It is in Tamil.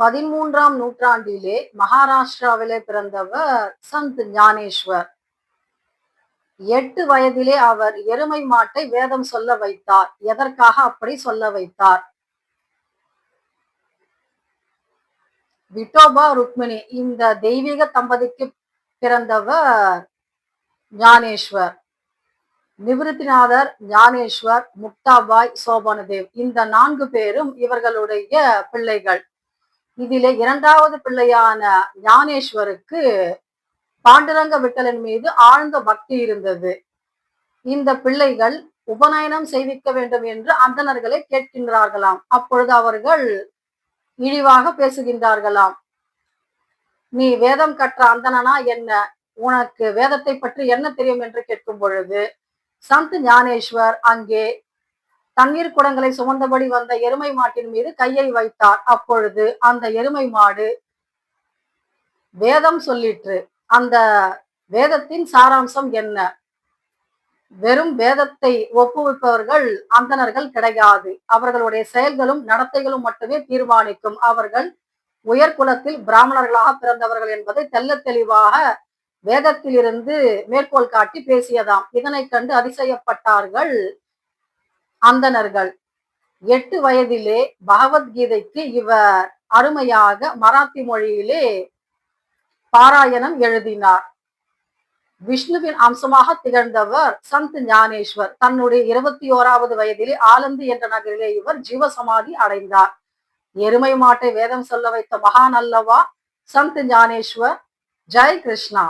13ஆம் நூற்றாண்டிலே மகாராஷ்டிராவிலே பிறந்தவர் சந்த் ஞானேஸ்வர். 8 வயதிலே அவர் எருமை மாட்டை வேதம் சொல்ல வைத்தார். எதற்காக அப்படி சொல்ல வைத்தார்? விட்டோபா ருக்மிணி இந்த தெய்வீக தம்பதிக்கு பிறந்தவர் ஞானேஸ்வர். நிவிருத்திநாதர், ஞானேஸ்வர், முக்தாபாய், சோபானதேவ் இந்த 4 பேரும் இவர்களுடைய பிள்ளைகள். இதிலே 2வது பிள்ளையான ஞானேஸ்வருக்கு பாண்டுரங்க விட்டலன் மீது ஆழ்ந்த பக்தி இருந்தது. இந்த பிள்ளைகள் உபநயனம் செய்விக்க வேண்டும் என்று அந்தணர்களை கேட்கின்றார்களாம். அப்பொழுது அவர்கள் இழிவாக பேசுகின்றார்களாம். நீ வேதம் கற்ற அந்தணனா என்ன? உனக்கு வேதத்தை பற்றி என்ன தெரியும் என்று கேட்கும் பொழுது சந்த் ஞானேஸ்வர் அங்கே தண்ணீர் குடங்களை சுமந்தபடி வந்த எருமை மாட்டின் மீது கையை வைத்தார். அப்பொழுது அந்த எருமை மாடு வேதம் சொல்லிற்று. அந்த வேதத்தின் சாராம்சம் என்ன? வெறும் வேதத்தை ஒப்புவிப்பவர்கள் அந்தணர்கள் கிடையாது. அவர்களுடைய செயல்களும் நடத்தைகளும் மட்டுமே தீர்மானிக்கும். அவர்கள் உயர்குலத்தில் பிராமணர்களாக பிறந்தவர்கள் என்பதை தெல்ல தெளிவாக வேதத்திலிருந்து மேற்கோள் காட்டி பேசியதாம். இதனை கண்டு அதிசயப்பட்டார்கள் அந்தணர்கள். 8 வயதிலே பகவத்கீதைக்கு இவர் அருமையாக மராத்தி மொழியிலே பாராயணம் எழுதினார். விஷ்ணுவின் அம்சமாக திகழ்ந்தவர் சந்த் ஞானேஸ்வர். தன்னுடைய 21வது வயதிலே ஆலந்தி என்ற நகரிலே இவர் ஜீவசமாதி அடைந்தார். எருமை மாட்டை வேதம் சொல்ல வைத்த மகான் அல்லவா சந்த் ஞானேஸ்வர். ஜெய் கிருஷ்ணா.